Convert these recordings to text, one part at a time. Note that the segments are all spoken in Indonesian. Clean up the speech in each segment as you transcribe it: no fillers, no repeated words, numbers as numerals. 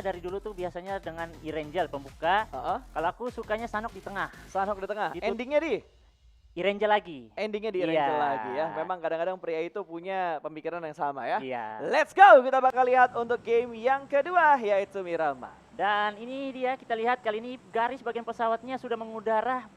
Dari dulu tuh biasanya dengan Irangel pembuka. Kalau aku sukanya Sanhok di tengah. Sanhok di tengah. Gitu. Endingnya di? Irangel lagi. Endingnya di Irangel lagi ya. Memang kadang-kadang pria itu punya pemikiran yang sama ya. Iya. Let's go, kita bakal lihat untuk game yang kedua yaitu Miramar. Dan ini dia kita lihat kali ini garis bagian pesawatnya sudah mengudara.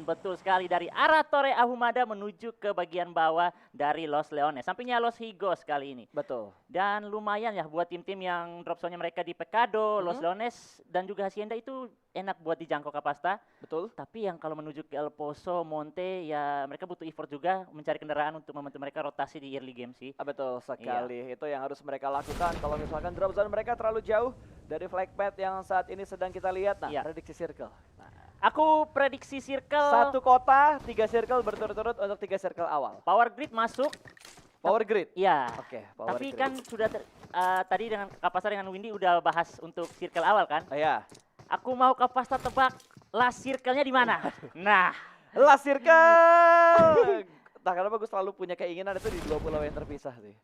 Betul sekali dari arah Torre Ahumada menuju ke bagian bawah dari Los Leones. Sampingnya Los Higos kali ini. Betul. Dan lumayan ya buat tim-tim yang drop zone-nya mereka di Pecado, Los Leones dan juga Hacienda itu enak buat dijangkau Kapasta. Betul. Tapi yang kalau menuju ke El Pozo, Monte ya mereka butuh effort juga mencari kendaraan untuk membantu mereka rotasi di early game sih. Betul sekali. Itu yang harus mereka lakukan kalau misalkan drop zone mereka terlalu jauh dari flag pad yang saat ini sedang kita lihat. Prediksi circle. Aku prediksi circle. Satu kota, 3 circle berturut-turut untuk 3 circle awal. Power grid masuk. Power grid? Iya. Oke, tapi kan sudah tadi dengan Kapasta dengan Windy udah bahas untuk circle awal kan? Iya. Aku mau Kapasta tebak last circle-nya di mana? Nah. Last circle! Nah, kenapa gue selalu punya keinginan itu di 2 pulau yang terpisah sih.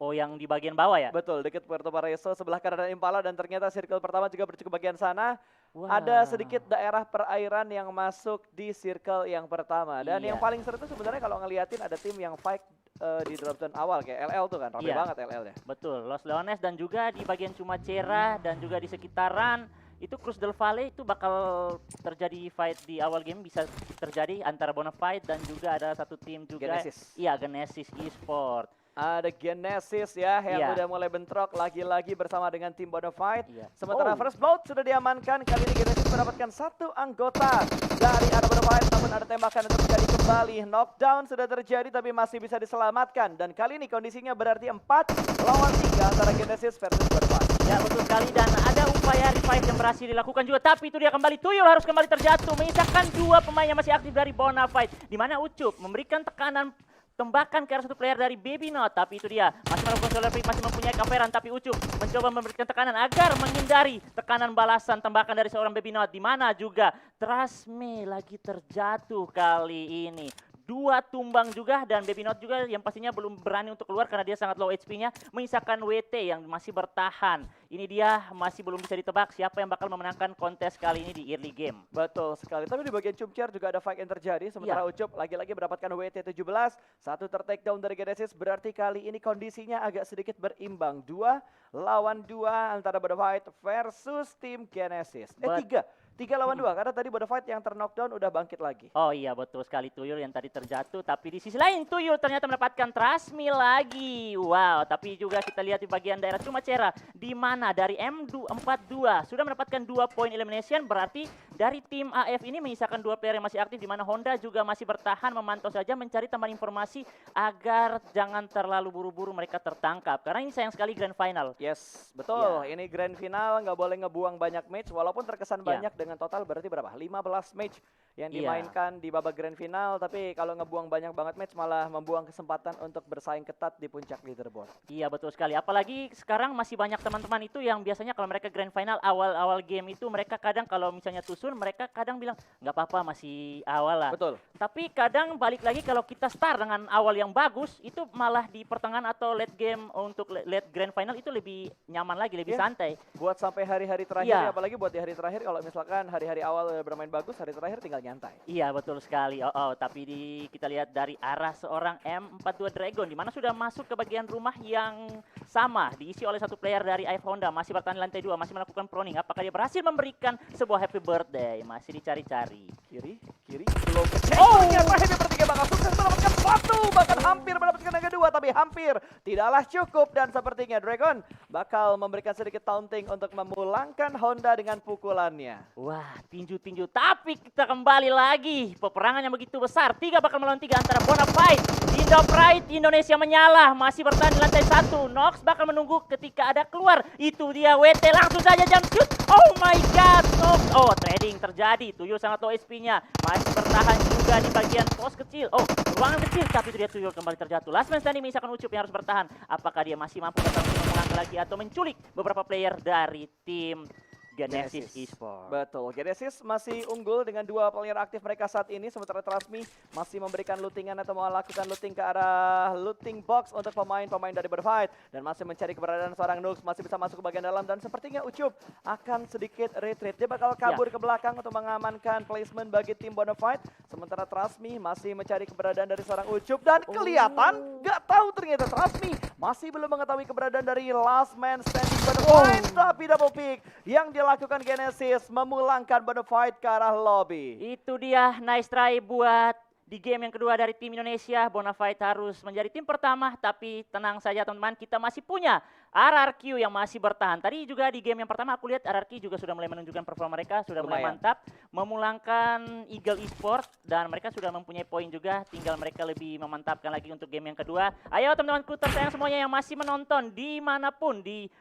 Oh, yang di bagian bawah ya? Betul, dekat Puerto Paraíso, sebelah kanan Impala, dan ternyata circle pertama juga berarti ke bagian sana. Ada sedikit daerah perairan yang masuk di circle yang pertama. Dan yang paling seru itu sebenarnya kalau ngeliatin ada tim yang fight di drop zone awal kayak LL tuh kan, rame banget LL-nya. Betul, Los Leones dan juga di bagian Chumacera dan juga di sekitaran itu Cruz del Valle itu bakal terjadi fight di awal game, bisa terjadi antara Bonafide dan juga ada satu tim juga. Genesis. Iya, Genesis Esport. Ada Genesis ya yang udah mulai bentrok lagi-lagi bersama dengan tim Bonafide. Sementara first blood sudah diamankan. Kali ini Genesis mendapatkan 1 anggota dari arah Bonafide, namun ada tembakan untuk menjadi kembali. Knockdown sudah terjadi tapi masih bisa diselamatkan. Dan kali ini kondisinya berarti 4 lawan 3 antara Genesis versus Bonafide. Ya betul sekali, dan ada upaya revive yang berhasil dilakukan juga, tapi itu dia kembali Tuyul harus kembali terjatuh, menyisakan 2 pemain yang masih aktif dari Bonafide, di mana Ucup memberikan tekanan tembakan ke arah satu player dari Baby Not, tapi itu dia masih melakukan solar pick, masih mempunyai coveran, tapi Ucup mencoba memberikan tekanan agar menghindari tekanan balasan tembakan dari seorang Baby Not, di mana juga Trasme lagi terjatuh kali ini. 2 tumbang juga, dan Baby Not juga yang pastinya belum berani untuk keluar karena dia sangat low HP-nya, menyisakan WT yang masih bertahan. Ini dia masih belum bisa ditebak siapa yang bakal memenangkan kontes kali ini di early game. Betul sekali, tapi di bagian Chumcher juga ada fight yang terjadi, sementara Ucup lagi-lagi mendapatkan WT 17, 1 ter-takedown dari Genesis, berarti kali ini kondisinya agak sedikit berimbang. 2 lawan 2 antara Bonafide versus tim Genesis. 3 lawan 2 karena tadi Bonafide yang ter-knockdown udah bangkit lagi. Oh iya, betul sekali, Tuyul yang tadi terjatuh, tapi di sisi lain Tuyul ternyata mendapatkan Trasme lagi. Wow, tapi juga kita lihat di bagian daerah Chumacera, di mana dari M42 sudah mendapatkan 2 poin elimination, berarti dari tim AF ini menyisakan 2 player yang masih aktif, di mana Honda juga masih bertahan memantau saja, mencari tambahan informasi agar jangan terlalu buru-buru mereka tertangkap, karena ini sayang sekali grand final. Yes, betul. Ini grand final, nggak boleh ngebuang banyak match, walaupun terkesan banyak dengan total berarti berapa? 15 match yang dimainkan di babak grand final, tapi kalau ngebuang banyak banget match malah membuang kesempatan untuk bersaing ketat di puncak leaderboard. Iya, betul sekali. Apalagi sekarang masih banyak teman-teman itu yang biasanya kalau mereka grand final awal-awal game itu mereka kadang kalau misalnya tusun mereka kadang bilang nggak apa-apa masih awal lah. Betul. Tapi kadang balik lagi kalau kita start dengan awal yang bagus itu malah di pertengahan atau late game untuk late grand final itu lebih nyaman lagi, lebih santai. Buat sampai hari-hari terakhir, apalagi buat di hari terakhir kalau misalkan hari-hari awal bermain bagus, hari terakhir tinggal nyantai. Iya, betul sekali. Tapi kita lihat dari arah seorang M42 Dragon, di mana sudah masuk ke bagian rumah yang sama, diisi oleh satu player dari AF Honda, masih bertahan di lantai 2, masih melakukan proning. Apakah dia berhasil memberikan sebuah happy birthday? Masih dicari-cari. Kiri, belum kecek. Ternyata happy birthday bakal sukses mendapatkan 1, bahkan hampir mendapatkan yang kedua, tapi hampir tidaklah cukup. Dan sepertinya Dragon bakal memberikan sedikit taunting untuk memulangkan Honda dengan pukulannya. Wah, tinju-tinju, tapi kita kembali lagi. Peperangan yang begitu besar, 3 bakal melawan 3 antara Bonafide. Indo Pride Indonesia menyala, masih bertahan di lantai 1. Nox bakal menunggu ketika ada keluar. Itu dia WT, langsung saja jump shoot. Oh my god, Nox. Oh, trading terjadi. Tuyul sangat low SP-nya. Masih bertahan juga di bagian pos kecil. Oh, ruangan kecil, tapi itu dia Tuyul kembali terjatuh. Last man standing menyisakan Ucup yang harus bertahan. Apakah dia masih mampu datang memulangkan lagi atau menculik beberapa player dari tim Genesis Esports. Betul, Genesis masih unggul dengan 2 player aktif mereka saat ini, sementara Trasmi masih memberikan lootingan atau melakukan looting ke arah looting box untuk pemain-pemain dari Bonafide dan masih mencari keberadaan seorang Nux, masih bisa masuk ke bagian dalam dan sepertinya Ucup akan sedikit retreat. Dia bakal kabur ke belakang untuk mengamankan placement bagi tim Bonafide, sementara Trasmi masih mencari keberadaan dari seorang Ucup dan kelihatan nggak tahu ternyata Trasmi masih belum mengetahui keberadaan dari last man standing Bonafide, tapi double pick yang dilakukan Genesis memulangkan Bonafide ke arah lobby. Itu dia, nice try buat di game yang kedua dari tim Indonesia. Bonafide harus menjadi tim pertama, tapi tenang saja teman-teman, kita masih punya RRQ yang masih bertahan. Tadi juga di game yang pertama aku lihat RRQ juga sudah mulai menunjukkan performa mereka, sudah mulai mantap, memulangkan Eagle Esports dan mereka sudah mempunyai poin juga, tinggal mereka lebih memantapkan lagi untuk game yang kedua. Ayo teman-temanku tersayang semuanya yang masih menonton dimanapun, di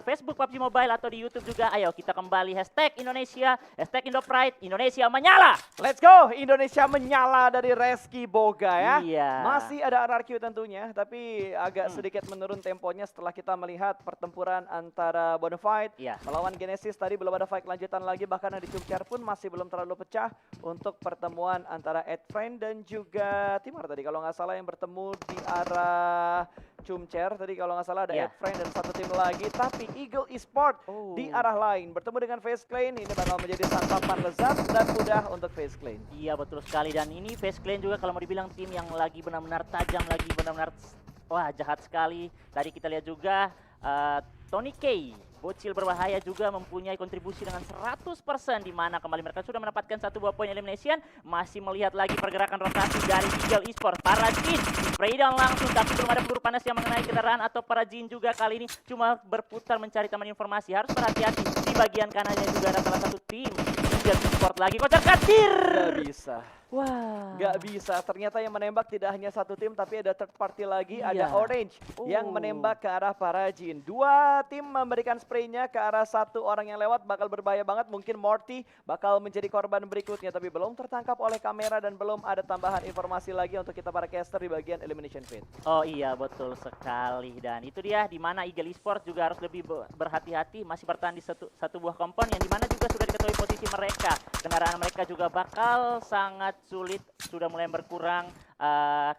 Facebook PUBG Mobile atau di YouTube juga, ayo kita kembali hashtag Indonesia, hashtag Indopride, Indonesia menyala. Let's go, Indonesia menyala dari Reski Boga ya. Iya. Masih ada RRQ tentunya, tapi agak sedikit menurun temponya setelah kita melihat pertempuran antara Bonafide melawan Genesis. Tadi belum ada fight lanjutan lagi, bahkan di Cumcer pun masih belum terlalu pecah untuk pertemuan antara Edfriend dan juga Timar tadi kalau nggak salah yang bertemu di arah Cumcer. Tadi kalau nggak salah ada Edfriend dan satu tim lagi. Tapi Eagle Esports di arah lain bertemu dengan FaZe Clan, ini bakal menjadi santapan lezat dan mudah untuk FaZe Clan. Iya betul sekali, dan ini FaZe Clan juga kalau mau dibilang tim yang lagi benar-benar tajam, lagi benar-benar wah jahat sekali. Tadi kita lihat juga Tony K, bocil berbahaya juga mempunyai kontribusi dengan 100%, di mana kembali mereka sudah mendapatkan 1 buah poin elimination. Masih melihat lagi pergerakan rotasi dari Eagle Esports. Para Jin spray down langsung, tapi belum ada peluru panas yang mengenai kendaraan atau para Jin juga kali ini cuma berputar mencari teman informasi. Harus berhati-hati, di bagian kanannya juga ada salah satu tim Eagle Esports lagi. Kocar kacir. Gak bisa. Wah. Gak bisa, ternyata yang menembak tidak hanya satu tim tapi ada third party lagi, ada Orange yang menembak ke arah para Jin. 2 tim memberikan spraynya ke arah 1 orang yang lewat, bakal berbahaya banget. Mungkin Morty bakal menjadi korban berikutnya, tapi belum tertangkap oleh kamera dan belum ada tambahan informasi lagi untuk kita para caster di bagian elimination pit. Oh iya betul sekali, dan itu dia di mana Eagle Esports juga harus lebih berhati-hati, masih bertahan di satu buah kompon yang dimana juga sudah diketahui posisi mereka. Kendaraan mereka juga bakal sangat sulit, sudah mulai berkurang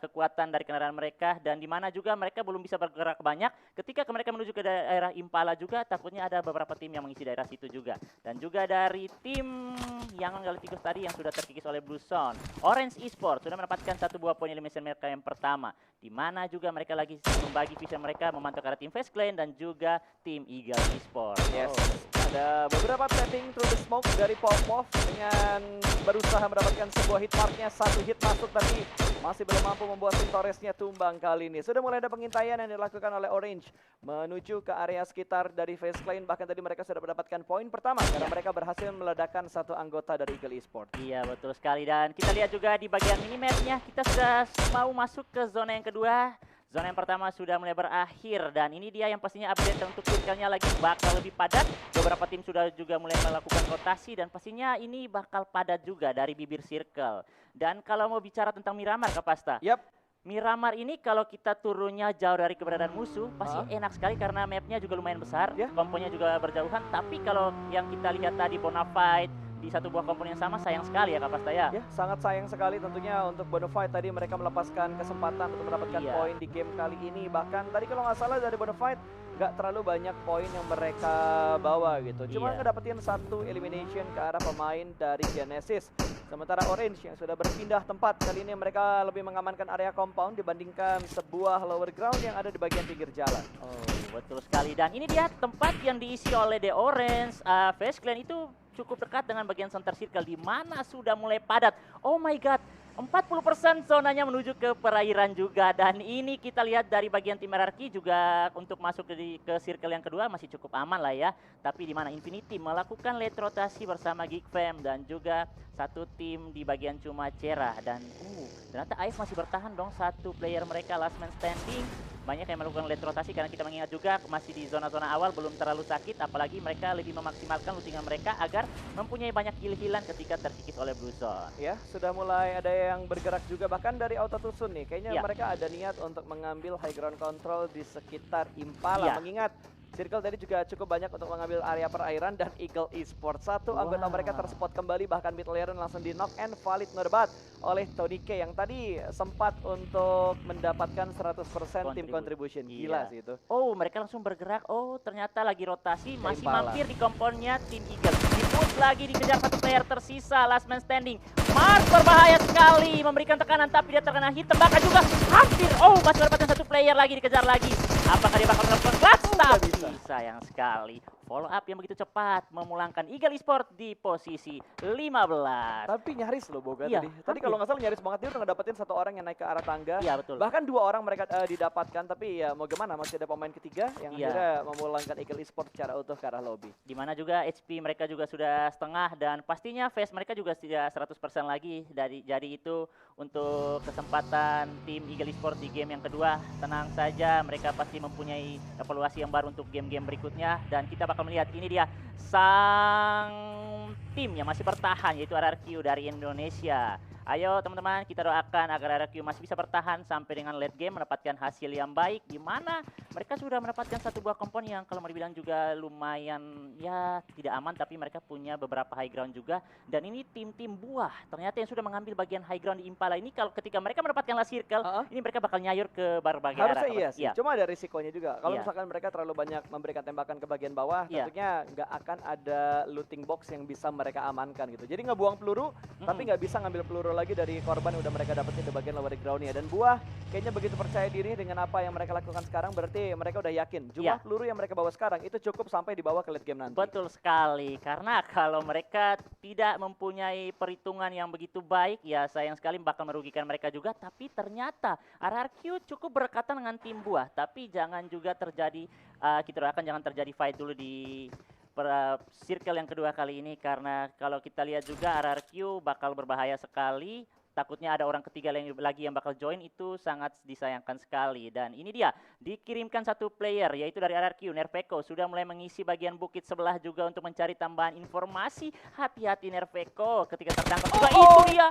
kekuatan dari kendaraan mereka, dan di mana juga mereka belum bisa bergerak banyak. Ketika mereka menuju ke daerah Impala juga takutnya ada beberapa tim yang mengisi daerah situ juga. Dan juga dari tim yang Galacticos tadi yang sudah terkikis oleh Blue Zone, Orange Esports sudah mendapatkan 1 buah poin elimination mereka yang pertama, di mana juga mereka lagi membagi vision mereka memantau ke arah tim FaZe Clan dan juga tim Eagle Esports. Yes. Ada beberapa tapping through the smoke dari Popov dengan berusaha mendapatkan sebuah hit marknya, 1 hit masuk tapi masih belum mampu membuat tim Torresnya tumbang kali ini. Sudah mulai ada pengintaian yang dilakukan oleh Orange menuju ke area sekitar dari FaZe Clan. Bahkan tadi mereka sudah mendapatkan poin pertama karena mereka berhasil meledakkan 1 anggota dari Eagle Esports. Iya betul sekali, dan kita lihat juga di bagian minimapnya kita sudah mau masuk ke zona yang kedua. Zona yang pertama sudah mulai berakhir, dan ini dia yang pastinya update untuk circle-nya lagi bakal lebih padat. Beberapa tim sudah juga mulai melakukan rotasi dan pastinya ini bakal padat juga dari bibir circle. Dan kalau mau bicara tentang Miramar, Kak Pasta, Miramar ini kalau kita turunnya jauh dari keberadaan musuh pasti enak sekali karena mapnya juga lumayan besar, komponya juga berjauhan. Tapi kalau yang kita lihat tadi Bonafide di 1 buah komponen yang sama, sayang sekali ya Kak Pasta ya. Ya, sangat sayang sekali tentunya untuk Bonafide. Tadi mereka melepaskan kesempatan untuk mendapatkan poin di game kali ini. Bahkan tadi kalau nggak salah dari Bonafide nggak terlalu banyak poin yang mereka bawa gitu. Cuma ngedapetin 1 elimination ke arah pemain dari Genesis. Sementara Orange yang sudah berpindah tempat, kali ini mereka lebih mengamankan area compound dibandingkan sebuah lower ground yang ada di bagian pinggir jalan. Oh, betul sekali. Dan ini dia tempat yang diisi oleh The Orange. FaZe Clan itu cukup dekat dengan bagian center circle, di mana sudah mulai padat. Oh my god, 40% zonanya menuju ke perairan juga. Dan ini kita lihat dari bagian tim RRQ juga untuk masuk ke circle yang kedua masih cukup aman lah ya. Tapi di mana Infinity melakukan late rotasi bersama Geekfam dan juga 1 tim di bagian Cumacera. Dan ternyata AIF masih bertahan dong, 1 player mereka last man standing. Banyak yang melakukan late rotasi karena kita mengingat juga masih di zona-zona awal, belum terlalu sakit. Apalagi mereka lebih memaksimalkan lootingan mereka agar mempunyai banyak kill-killan ketika terkikis oleh Blue Zone. Ya, sudah mulai ada yang bergerak juga, bahkan dari Auto Tusun nih. Kayaknya mereka ada niat untuk mengambil high ground control di sekitar Impala. Mengingat Circle tadi juga cukup banyak untuk mengambil area perairan dan Eagle Esports. Satu anggota mereka terspot kembali, bahkan mid laner langsung di knock and valid ngerebat oleh Tony K yang tadi sempat untuk mendapatkan 100% tim contribution. Gila sih itu. Oh, mereka langsung bergerak. Oh, ternyata lagi rotasi, masih mampir di komponnya tim Eagle. Di-push lagi, dikejar satu player tersisa, last man standing. Mars berbahaya sekali, memberikan tekanan tapi dia terkena hit, tembakan juga hampir. Oh, masih mendapatkan satu player lagi, dikejar lagi. Apakah dia bakal melakukan clutch? Tapi sayang sekali. Follow up yang begitu cepat memulangkan Eagle Esports di posisi 15. Tapi nyaris loh Boga tadi. Tadi kalau nggak salah nyaris banget, dia udah ngedapetin satu orang yang naik ke arah tangga. Iya betul. Bahkan 2 orang mereka didapatkan, tapi ya mau gimana, masih ada pemain ketiga yang akhirnya memulangkan Eagle Esports secara utuh ke arah lobby. Dimana juga HP mereka juga sudah setengah dan pastinya face mereka juga tidak 100% lagi. Jadi itu untuk kesempatan tim Eagle Esports di game yang kedua, tenang saja, mereka pasti mempunyai evaluasi yang baru untuk game-game berikutnya dan kita bakal melihat ini dia sang tim yang masih bertahan yaitu RRQ dari Indonesia. Ayo teman-teman, kita doakan agar RRQ masih bisa bertahan sampai dengan late game mendapatkan hasil yang baik, di mana mereka sudah mendapatkan satu buah kompon yang kalau mau dibilang juga lumayan ya tidak aman, tapi mereka punya beberapa high ground juga. Dan ini tim-tim buah ternyata yang sudah mengambil bagian high ground di Impala ini, kalau ketika mereka mendapatkan last circle, ini mereka bakal nyayur ke berbagai arah. Harusnya iya sih, cuma ada risikonya juga. Kalau misalkan mereka terlalu banyak memberikan tembakan ke bagian bawah, tentunya nggak akan ada looting box yang bisa mereka amankan gitu. Jadi ngebuang peluru, tapi nggak bisa ngambil peluru lagi dari korban udah mereka dapetin di bagian lower groundnya. Dan buah kayaknya begitu percaya diri dengan apa yang mereka lakukan sekarang, berarti mereka udah yakin jumlah peluru yang mereka bawa sekarang itu cukup sampai dibawa ke late game nanti. Betul sekali, karena kalau mereka tidak mempunyai perhitungan yang begitu baik, ya sayang sekali bakal merugikan mereka juga. Tapi ternyata RRQ cukup berdekatan dengan tim buah, tapi jangan juga terjadi, kita doakan jangan terjadi fight dulu di circle yang kedua kali ini, karena kalau kita lihat juga RRQ bakal berbahaya sekali. Takutnya ada orang ketiga lagi yang bakal join, itu sangat disayangkan sekali. Dan ini dia, dikirimkan satu player yaitu dari RRQ, Nerveko sudah mulai mengisi bagian bukit sebelah juga untuk mencari tambahan informasi. Hati-hati Nerveko ketika tertangkap juga. Itu dia.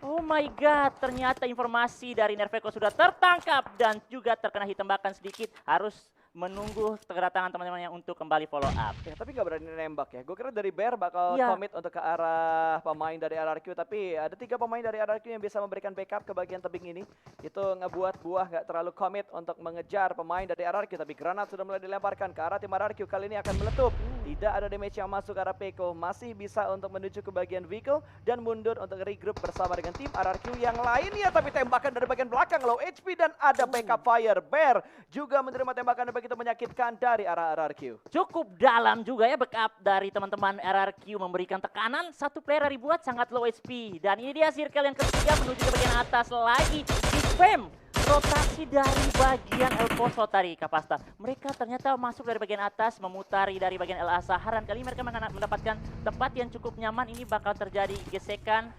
Oh my god, ternyata informasi dari Nerveko sudah tertangkap dan juga terkena hit tembakan sedikit. Harus menunggu kedatangan teman-temannya untuk kembali follow up. Ya, tapi nggak berani nembak ya. Gue kira dari Bear bakal commit untuk ke arah pemain dari RRQ, tapi ada 3 pemain dari RRQ yang bisa memberikan backup ke bagian tebing ini. Itu ngebuat buah nggak terlalu commit untuk mengejar pemain dari RRQ, tapi granat sudah mulai dilemparkan ke arah tim RRQ. Kali ini akan meletup. Tidak ada damage yang masuk ke arah Peko. Masih bisa untuk menuju ke bagian vehicle dan mundur untuk regroup bersama dengan tim RRQ yang lainnya. Tapi tembakan dari bagian belakang, low HP dan ada backup fire. Bear juga menerima tembakan begitu menyakitkan dari arah RRQ. Cukup dalam juga ya backup dari teman-teman RRQ, memberikan tekanan. Satu player dari buat sangat low HP. Dan ini dia circle yang ketiga menuju ke bagian atas lagi. Di spam rotasi dari bagian El Poso tadi Kapasta. Mereka ternyata masuk dari bagian atas, memutari dari bagian El Asaharan. Kali ini mereka mendapatkan tempat yang cukup nyaman. Ini bakal terjadi gesekan,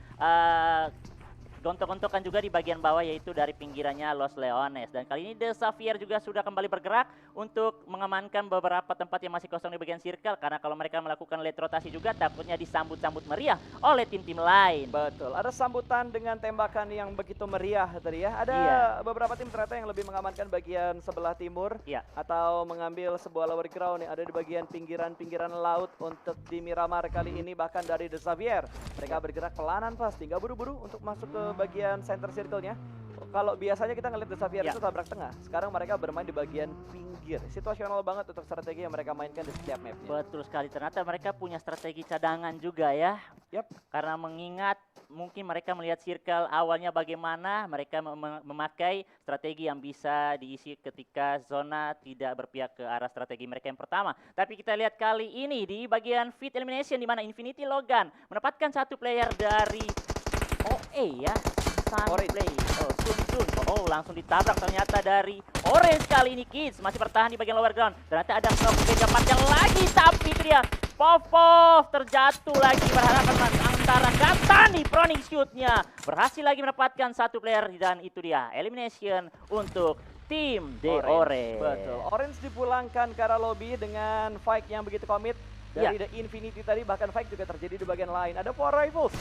gontok-gontokan juga di bagian bawah, yaitu dari pinggirannya Los Leones. Dan kali ini The Xavier juga sudah kembali bergerak untuk mengamankan beberapa tempat yang masih kosong di bagian circle, karena kalau mereka melakukan late rotasi juga takutnya disambut-sambut meriah oleh tim-tim lain. Betul, ada sambutan dengan tembakan yang begitu meriah tadi ya. Ada beberapa tim ternyata yang lebih mengamankan bagian sebelah timur atau mengambil sebuah lower ground yang ada di bagian pinggiran-pinggiran laut untuk di Miramar kali ini. Bahkan dari The Xavier, mereka bergerak pelanan pasti, nggak buru-buru untuk masuk ke bagian center circle-nya. Kalau biasanya kita ngeliat The Xavier itu tabrak tengah, sekarang mereka bermain di bagian pinggir. Situasional banget untuk strategi yang mereka mainkan di setiap mapnya. Betul sekali, ternyata mereka punya strategi cadangan juga ya. Karena mengingat mungkin mereka melihat circle awalnya bagaimana, mereka memakai strategi yang bisa diisi ketika zona tidak berpihak ke arah strategi mereka yang pertama. Tapi kita lihat kali ini di bagian feed elimination, di mana Infinity Logan mendapatkan satu player dari OE ya, Sunplay. Oh, langsung ditabrak ternyata dari Orange kali ini. Kids masih bertahan di bagian lower ground. Ternyata ada yang lagi, tapi itu dia. Popov terjatuh lagi, berhadapan antara Gatani. Proning shoot-nya berhasil lagi mendapatkan satu player, dan itu dia elimination untuk tim The Orange. Betul, Orange dipulangkan ke arah lobby dengan fight yang begitu komit. dari The Infinity tadi, bahkan fight juga terjadi di bagian lain. Ada 4 Rivals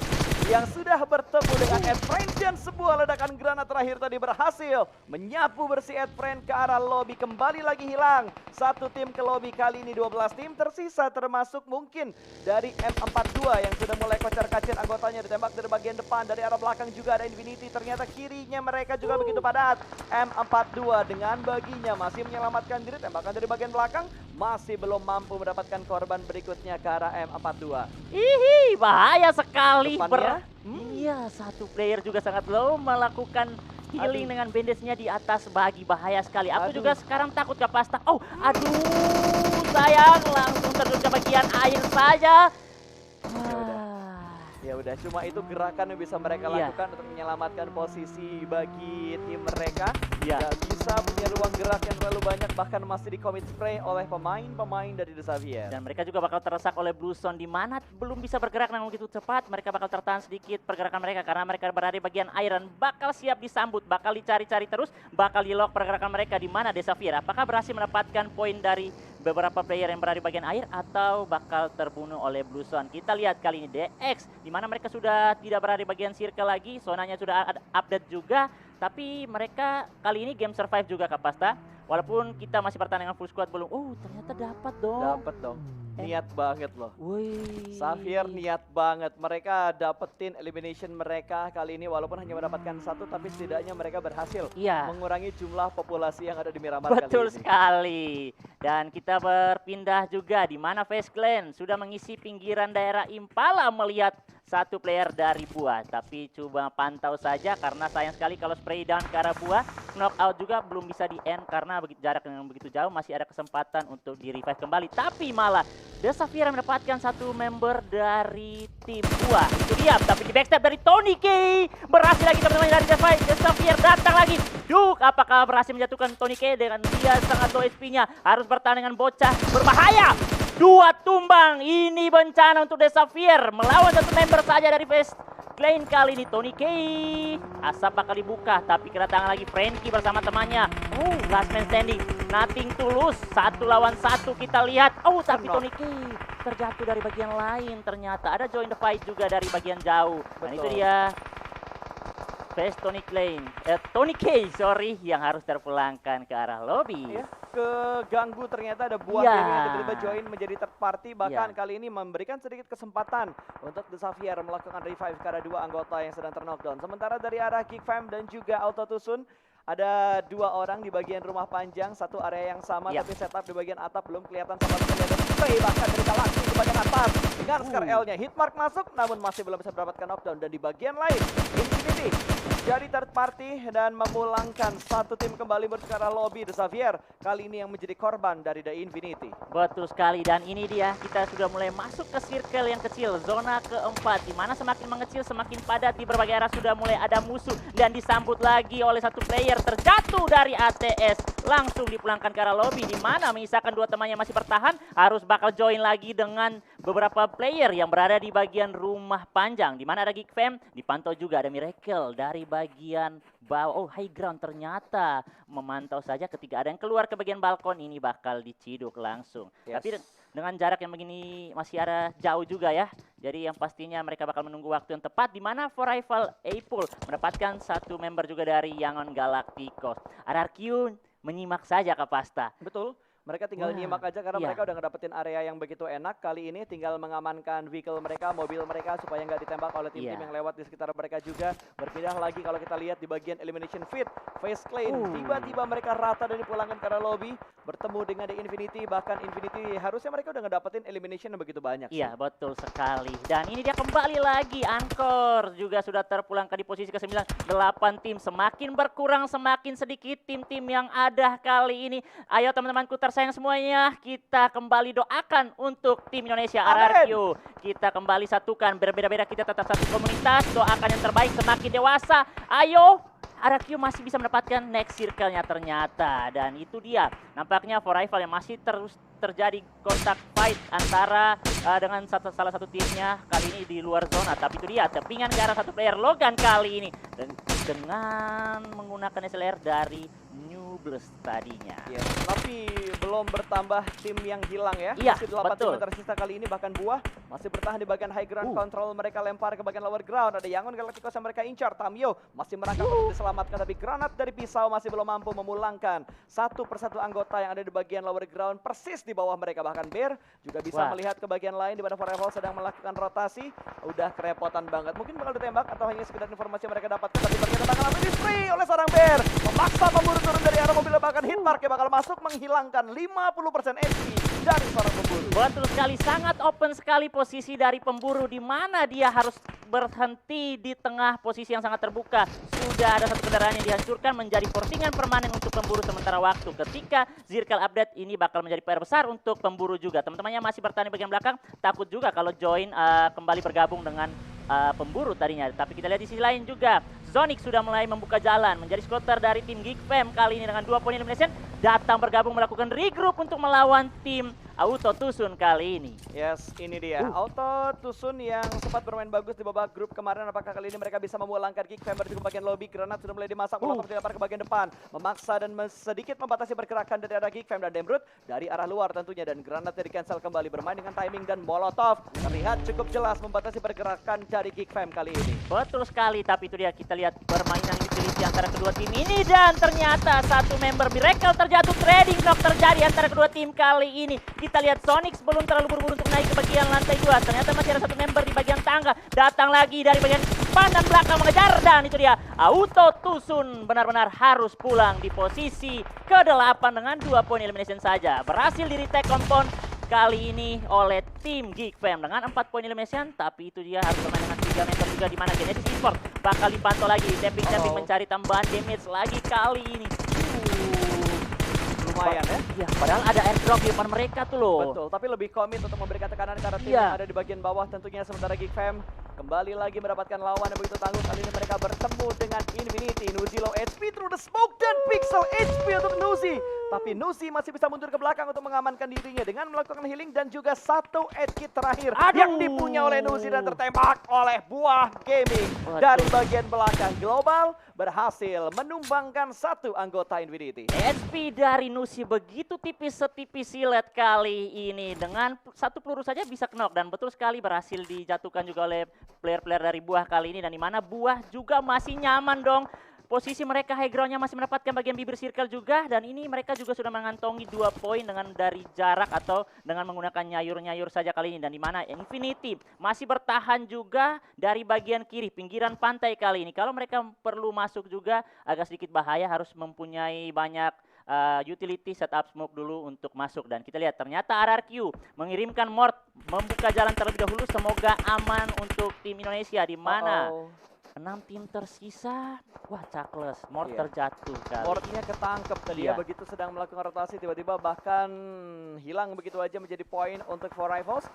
yang sudah bertemu dengan Edfriend dan sebuah ledakan granat terakhir tadi berhasil menyapu bersih Edfriend ke arah lobby. Kembali lagi hilang satu tim ke lobby, kali ini 12 tim tersisa termasuk mungkin dari M42 yang sudah mulai kocar-kacir anggotanya, ditembak dari bagian depan, dari arah belakang juga ada Infinity. Ternyata kirinya mereka juga begitu padat. M42 dengan baginya masih menyelamatkan diri, tembakan dari bagian belakang masih belum mampu mendapatkan korban berikutnya ke arah M42. Ihi, bahaya sekali. Depannya, Iya, satu player juga sangat low melakukan healing dengan bandage-nya di atas bagi, bahaya sekali. Aku juga sekarang takut Kapasta. Oh, aduh, sayang, langsung terjun ke bagian air saja. Ya udah, cuma itu gerakan yang bisa mereka lakukan untuk menyelamatkan posisi bagi tim mereka. Gak bisa punya ruang gerak yang terlalu banyak, bahkan masih di commit spray oleh pemain-pemain dari The Xavier. Dan mereka juga bakal terdesak oleh Bluezone, di mana belum bisa bergerak dengan begitu cepat. Mereka bakal tertahan sedikit pergerakan mereka karena mereka berada di bagian air dan bakal siap disambut, bakal dicari-cari terus, bakal di-lock pergerakan mereka di mana The Xavier. Apakah berhasil mendapatkan poin dari beberapa player yang berada di bagian air atau bakal terbunuh oleh Bluezone? Kita lihat kali ini DX, di mana mereka sudah tidak berada di bagian circle lagi, zonanya sudah update juga. Tapi mereka kali ini game survive juga Kapasta. Walaupun kita masih pertandingan full squad belum. Oh, ternyata dapat dong. Dapat dong. Niat banget loh. Wih. Xavier niat banget. Mereka dapetin elimination mereka kali ini walaupun hanya mendapatkan satu, tapi setidaknya mereka berhasil mengurangi jumlah populasi yang ada di Miramar kali ini. Betul sekali. Dan kita berpindah juga di mana Face Clan sudah mengisi pinggiran daerah Impala melihat satu player dari Buah. Tapi coba pantau saja karena sayang sekali kalau spray down ke arah Buah. Knockout juga belum bisa di end karena jarak yang begitu jauh, masih ada kesempatan untuk di revive kembali. Tapi malah The Xavier mendapatkan satu member dari tim Buah. Itu dia, tapi di backstab dari Tony K. Berhasil lagi teman-teman dari The Xavier datang lagi. Duk, apakah berhasil menjatuhkan Tony K dengan dia sangat low SP-nya. Harus bertahan dengan bocah berbahaya. 2 tumbang, ini bencana untuk The Xavier. Melawan satu member saja dari Face Clan kali ini, Tony K. Asap bakal dibuka, tapi kedatangan lagi Frankie bersama temannya. Oh, last man standing, nothing to lose. 1 lawan 1 kita lihat. Oh, tapi Tony K terjatuh dari bagian lain ternyata. Ada join the fight juga dari bagian jauh. Dan itu dia Face Tony K, sorry, yang harus terpulangkan ke arah lobby. Keganggu ternyata ada Buah game yang tiba-tiba join menjadi third party, bahkan kali ini memberikan sedikit kesempatan untuk The Xavier melakukan revive ke arah 2 anggota yang sedang terknockdown. Sementara dari arah Geek Fam dan juga Auto Tusun ada 2 orang di bagian rumah panjang, satu area yang sama tapi setup di bagian atap belum kelihatan sama sekali. Ada spray bahkan dari Galaxy di bagian atas dengan Scar L-nya, hitmark masuk namun masih belum bisa mendapatkan knockdown. Dan di bagian lain Infinity jadi third party dan memulangkan satu tim kembali bersekarang lobby. The Xavier kali ini yang menjadi korban dari The Infinity. Betul sekali, dan ini dia kita sudah mulai masuk ke circle yang kecil, zona keempat, di mana semakin mengecil semakin padat di berbagai arah sudah mulai ada musuh dan disambut lagi oleh satu player terjatuh dari ATS, langsung dipulangkan ke arah lobby, di mana menyisakan 2 temannya masih bertahan, harus bakal join lagi dengan beberapa player yang berada di bagian rumah panjang, di mana ada Geek Fam, dipantau juga ada Miracle dari bagian bawah. Oh, high ground ternyata memantau saja, ketika ada yang keluar ke bagian balkon ini bakal diciduk langsung. Tapi dengan jarak yang begini masih ada jauh juga ya. Jadi yang pastinya mereka bakal menunggu waktu yang tepat, di mana For Rival Apple mendapatkan satu member juga dari Yangon Galacticos. RRQ menyimak saja Kapasta. Betul. Mereka tinggal nyimak aja karena mereka udah ngedapetin area yang begitu enak. Kali ini tinggal mengamankan vehicle mereka, mobil mereka supaya nggak ditembak oleh tim-tim yang lewat di sekitar mereka juga. Berpindah lagi kalau kita lihat di bagian elimination feed, Face Clan tiba-tiba mereka rata dan dipulangkan ke arah lobby, bertemu dengan The Infinity. Bahkan Infinity harusnya mereka udah ngedapetin elimination yang begitu banyak. Iya, betul sekali. Dan ini dia kembali lagi, Angkor juga sudah terpulangkan di posisi ke-9. 8 tim, semakin berkurang semakin sedikit tim-tim yang ada kali ini. Ayo teman-temanku sayang semuanya, kita kembali doakan untuk tim Indonesia RRQ. Kita kembali satukan, berbeda-beda kita tetap satu komunitas, doakan yang terbaik semakin dewasa. Ayo, RRQ masih bisa mendapatkan next circle-nya ternyata. Dan itu dia, nampaknya For Rival yang masih terus terjadi kontak fight antara dengan salah satu timnya kali ini di luar zona. Tapi itu dia, tepingan ke arah satu player Logan kali ini. Dan dengan menggunakan SLR dari New Tubeless tadinya. Yes, tapi belum bertambah tim yang hilang ya. Iya, masih 8 tim betul. yang tersisa kali ini, bahkan Buah masih bertahan di bagian high ground control. Mereka lempar ke bagian lower ground. Ada Yangon Galacticos yang mereka incar. Tamio masih merangkak untuk diselamatkan, tapi granat dari pisau masih belum mampu memulangkan satu persatu anggota yang ada di bagian lower ground persis di bawah mereka. Bahkan Bear juga bisa melihat ke bagian lain di mana Forever sedang melakukan rotasi. Udah kerepotan banget. Mungkin bakal ditembak atau hanya sekedar informasi yang mereka dapatkan, tapi ternyata bakal langsung di-spray oleh seorang Bear. Memaksa pemburu turun dari arah mobil, bahkan hit marknya bakal masuk menghilangkan 50% HP dari seorang pemburu. Betul sekali, sangat open sekali posisi dari pemburu di mana dia harus berhenti di tengah posisi yang sangat terbuka. Sudah ada satu kendaraan yang dihancurkan menjadi forcing-an permanen untuk pemburu sementara waktu. Ketika Zirkel update ini bakal menjadi PR besar untuk pemburu juga. Teman-temannya masih bertahan di bagian belakang, takut juga kalau join kembali bergabung dengan pemburu tadinya. Tapi kita lihat di sisi lain juga, Zonic sudah mulai membuka jalan menjadi skuter dari tim Geek Fam kali ini dengan 2 poin elimination, datang bergabung melakukan regroup untuk melawan tim Auto Tusun kali ini. Yes, ini dia. Auto Tusun yang sempat bermain bagus di babak grup kemarin. Apakah kali ini mereka bisa memulangkan Geek Fam dari bagian lobby? Granat sudah mulai dimasak, molotov dilempar ke bagian depan, memaksa dan sedikit membatasi pergerakan dari arah Geek Fam, dan Demrut dari arah luar tentunya, dan granatnya di cancel kembali. Bermain dengan timing dan molotov terlihat cukup jelas membatasi pergerakan dari Geek Fam kali ini. Betul sekali, tapi itu dia, kita lihat permainan utility antara kedua tim ini, dan ternyata satu member Miracle terjatuh. Trading knock terjadi antara kedua tim kali ini. Kita lihat Sonic belum terlalu buru-buru untuk naik ke bagian lantai 2. Ternyata masih ada satu member di bagian tangga. Datang lagi dari bagian depan dan belakang mengejar, dan itu dia, Auto Tusun benar-benar harus pulang di posisi ke-8 dengan 2 poin elimination saja. Berhasil di retake compound kali ini oleh tim Geek Fam dengan 4 poin elimination, tapi itu dia harus bermain dengan 3 member juga, di mana Genesis Esports bakal dipantau lagi, tapping-tapping mencari tambahan damage lagi kali ini. Lumayan ya. Iya, padahal ada airdrop di depan mereka tuh loh. Betul, tapi lebih komit untuk memberikan tekanan karena tim yang ada di bagian bawah tentunya. Sementara Geek Fam kembali lagi mendapatkan lawan yang begitu tangguh. Kali ini mereka bertemu dengan Infinity. Nuzi low HP through the smoke, dan Pixel HP untuk Nuzi. Tapi Nuzi masih bisa mundur ke belakang untuk mengamankan dirinya dengan melakukan healing dan juga satu edge kit terakhir yang dipunya oleh Nuzi dan tertembak oleh Buah Gaming. Dari bagian belakang. Global berhasil menumbangkan satu anggota Infinity. HP dari Nuzi begitu tipis, setipis silet kali ini. Dengan satu peluru saja bisa knock, dan betul sekali berhasil dijatuhkan juga oleh player-player dari Buah kali ini, dan di mana Buah juga masih nyaman dong. Posisi mereka high ground-nya masih mendapatkan bagian bibir circle juga, dan ini mereka juga sudah mengantongi 2 poin dengan dari jarak atau dengan menggunakan nyayur-nyayur saja kali ini. Dan di mana Infinity masih bertahan juga dari bagian kiri, pinggiran pantai kali ini. Kalau mereka perlu masuk juga agak sedikit bahaya, harus mempunyai banyak utility setup smoke dulu untuk masuk. Dan kita lihat ternyata RRQ mengirimkan Mort membuka jalan terlebih dahulu. Semoga aman untuk tim Indonesia, di mana 6 tim tersisa. Wah, Cakles, Mort terjatuh kali. Mortnya ketangkep tadi ya, begitu sedang melakukan rotasi, tiba-tiba bahkan hilang begitu aja menjadi poin untuk For Rivals.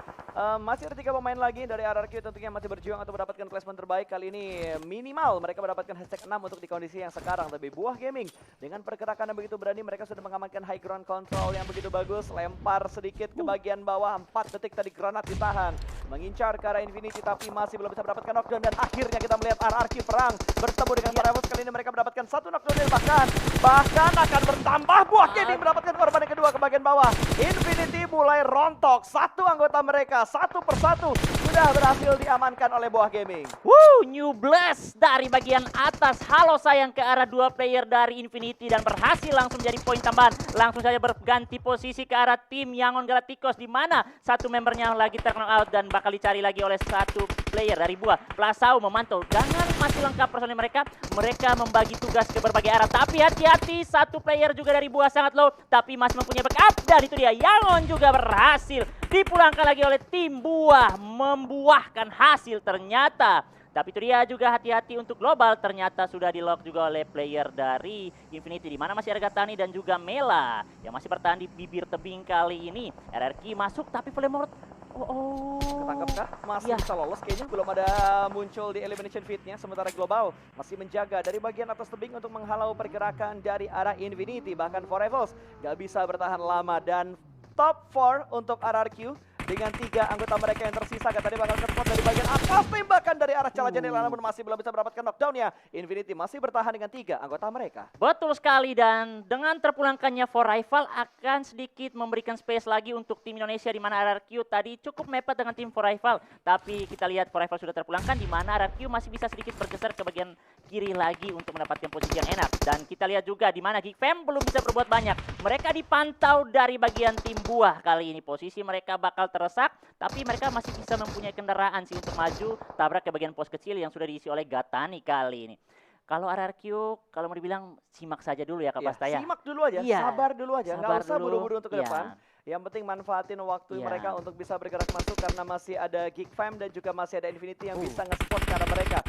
Masih ada 3 pemain lagi dari RRQ tentunya masih berjuang untuk mendapatkan placement terbaik. Kali ini minimal mereka mendapatkan hashtag 6 untuk di kondisi yang sekarang. Tapi Buah Gaming dengan pergerakan yang begitu berani, mereka sudah mengamankan high ground control yang begitu bagus. Lempar sedikit ke bagian bawah, 4 detik tadi granat ditahan. Mengincar ke arah Infinity tapi masih belum bisa mendapatkan knockdown, dan akhirnya kita melihat RRQ perang bertemu dengan For Rivals. Kali ini mereka mendapatkan 1 knockdown, dan bahkan akan bertambah. Buah Gaming mendapatkan korban yang kedua ke bagian bawah. Infinity mulai rontok, 1 anggota mereka satu persatu sudah berhasil diamankan oleh Buah Gaming. New Blast dari bagian atas. Halo sayang ke arah 2 player dari Infinity, dan berhasil langsung jadi poin tambahan. Langsung saja berganti posisi ke arah tim Yangon Galacticos, di mana satu membernya lagi terknock out dan bakal dicari lagi oleh satu player dari Buah. Plasau memantau dengan masih lengkap personil mereka. Mereka membagi tugas ke berbagai arah, tapi hati-hati, satu player juga dari Buah sangat low tapi masih mempunyai backup, dan itu dia, Yangon juga berhasil dipulangkan lagi oleh tim Buah, membuahkan hasil ternyata. Tapi itu dia juga, hati-hati untuk Global, ternyata sudah di lock juga oleh player dari Infinity, di mana masih ada Gatani dan juga Mela yang masih bertahan di bibir tebing kali ini. RRQ masuk tapi Voldemort ketangkep kah? Masih bisa lolos, kayaknya belum ada muncul di elimination feed-nya. Sementara Global masih menjaga dari bagian atas tebing untuk menghalau pergerakan dari arah Infinity. Bahkan For Rivals gak bisa bertahan lama, dan top 4 untuk RRQ dengan 3 anggota mereka yang tersisa. Tadi bakal ke-spot dari bagian atas, tembakan dari arah celah jendela namun masih belum bisa mendapatkan knockdown-nya. Infinity masih bertahan dengan 3 anggota mereka. Betul sekali, dan dengan terpulangkannya For Rival akan sedikit memberikan space lagi untuk tim Indonesia, di mana RRQ tadi cukup mepet dengan tim For Rival. Tapi kita lihat For Rival sudah terpulangkan, di mana RRQ masih bisa sedikit bergeser ke bagian kiri lagi untuk mendapatkan posisi yang enak. Dan kita lihat juga di mana Geek Fam belum bisa berbuat banyak. Mereka dipantau dari bagian tim buah kali ini. Posisi mereka bakal teresak, tapi mereka masih bisa mempunyai kendaraan sih untuk maju tabrak ke bagian pos kecil yang sudah diisi oleh Gatani kali ini. Kalau RRQ, kalau mau dibilang simak saja dulu ya Kak Pasta ya. Simak dulu aja, sabar dulu aja, nggak usah buru-buru untuk ke depan. Yang penting manfaatin waktu mereka untuk bisa bergerak masuk karena masih ada Geek Fam dan juga masih ada Infinity yang bisa nge-spot ke arah mereka.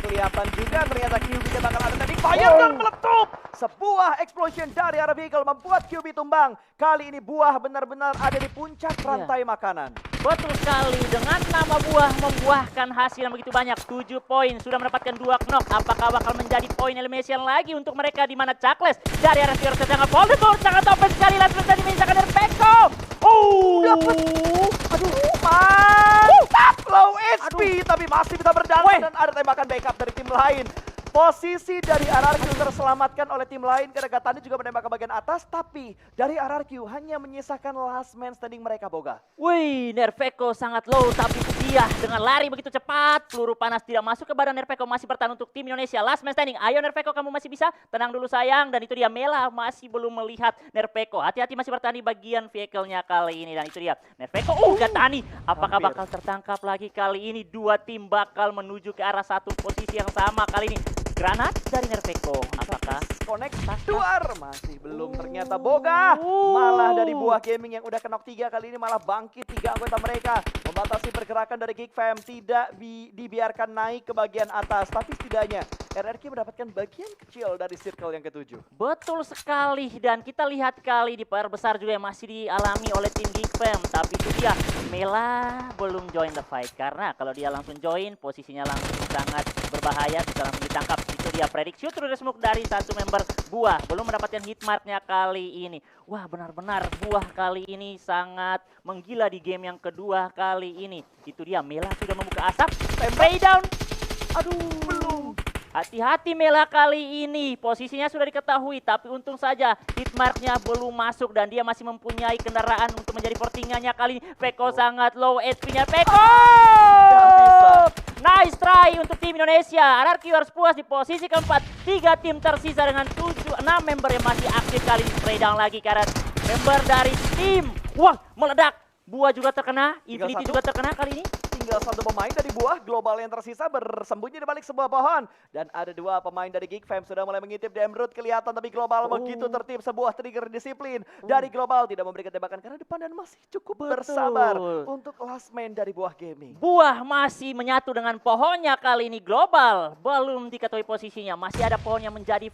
Kelihatan juga ternyata QB bakal ada tadi fire dan meletup. Sebuah explosion dari arah vehicle membuat QB tumbang. Kali ini buah benar-benar ada di puncak rantai makanan. Betul sekali, dengan nama buah membuahkan hasil yang begitu banyak. 7 poin, sudah mendapatkan 2 knock. Apakah bakal menjadi poin elimination lagi untuk mereka, di mana Chuckless dari arah Fior sedang Voldemort sangat open sekali. Lalu tadi menyisakan dari Peko. Aduh, mantap, low HP tapi masih bisa berdamai dan ada tembakan backup dari tim lain. Posisi dari RRQ terselamatkan oleh tim lain karena Gatani juga menembak ke bagian atas, tapi dari RRQ hanya menyisakan last man standing mereka, Boga. Wih, Nerveko sangat low, tapi dia dengan lari begitu cepat, peluru panas tidak masuk ke badan Nerveko, masih bertahan untuk tim Indonesia. Last man standing, ayo Nerveko, kamu masih bisa, tenang dulu sayang. Dan itu dia, Mela masih belum melihat Nerveko. Hati-hati, masih bertahan di bagian vehicle-nya kali ini. Dan itu dia, Nerveko, Gatani. Apakah bakal tertangkap lagi kali ini? Dua tim bakal menuju ke arah satu posisi yang sama kali ini. Granat dari Nerveko, apakah connect duar? Masih belum ternyata, Boga. Malah dari Buah Gaming yang udah knock 3 kali ini malah bangkit 3 anggota mereka. Membatasi pergerakan dari Geek Fam, tidak dibiarkan naik ke bagian atas. Tapi setidaknya RRQ mendapatkan bagian kecil dari circle yang ke-7. Betul sekali, dan kita lihat kali di PR besar juga yang masih dialami oleh tim Geek Fam. Tapi itu dia, Mela belum join the fight. Karena kalau dia langsung join, posisinya langsung sangat berbahaya, bisa langsung ditangkap. Itu dia prediksi through the smoke dari satu member Buah. Belum mendapatkan hitmarknya kali ini. Wah, benar-benar Buah kali ini sangat menggila di game yang kedua kali ini. Itu dia, Mela sudah membuka asap. Spray down. Aduh, belum. Hati-hati Mela kali ini, posisinya sudah diketahui, tapi untung saja hitmarknya belum masuk dan dia masih mempunyai kendaraan untuk menjadi portingannya kali ini. Peko sangat low HP-nya, Peko! Nice try untuk tim Indonesia. RRQ harus puas di posisi keempat. 3 tim tersisa dengan 6 member yang masih aktif kali ini. Spray down lagi karena member dari tim. Wah, meledak. Buah juga terkena, Infinity juga terkena kali ini. Tinggal 1 pemain dari Buah, global yang tersisa bersembunyi di balik sebuah pohon. Dan ada 2 pemain dari Geek Fam sudah mulai mengintip di Emerald, kelihatan tapi global begitu tertib. Sebuah trigger disiplin dari global, tidak memberikan tembakan karena depan dan masih cukup bersabar untuk last man dari Buah Gaming. Buah masih menyatu dengan pohonnya kali ini, global belum diketahui posisinya. Masih ada pohon yang menjadi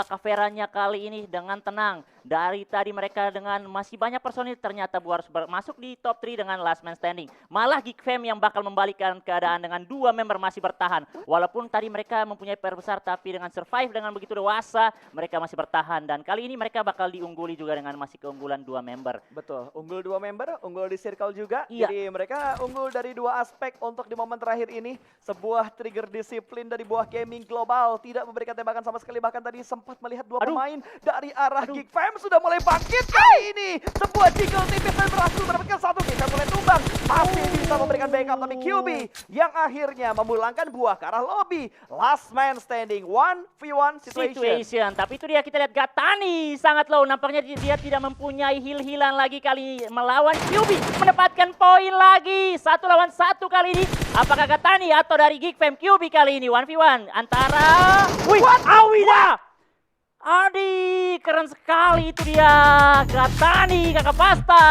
kaverannya kali ini dengan tenang. Dari tadi mereka dengan masih banyak personil, ternyata Buah harus masuk di top 3 dengan last man standing. Malah Geek Fam yang bakal membalikkan keadaan dengan 2 member masih bertahan. Walaupun tadi mereka mempunyai PR besar, tapi dengan survive dengan begitu dewasa, mereka masih bertahan. Dan kali ini mereka bakal diungguli juga dengan masih keunggulan 2 member. Betul, unggul 2 member, unggul di circle juga. Jadi mereka unggul dari 2 aspek untuk di momen terakhir ini. Sebuah trigger disiplin dari Buah Gaming global, tidak memberikan tembakan sama sekali. Bahkan tadi sempat melihat 2 pemain dari arah Geek Fam sudah mulai bangkit kali ini. Sebuah jiggle tipis dan berhasil mendapatkan 1. Kita mulai tumbang. Masih bisa memberikan backup, tapi QB yang akhirnya memulangkan Buah ke arah lobby. Last man standing, 1v1 situation. Tapi itu dia, kita lihat Gatani sangat low. Nampaknya dia tidak mempunyai heal-healan lagi kali ini. Melawan QB, mendapatkan poin lagi. 1 lawan 1 kali ini. Apakah Gatani atau dari Geek Fam? QB kali ini 1v1 antara Awida. Adi, keren sekali itu dia. Gatani, Kakak Pasta.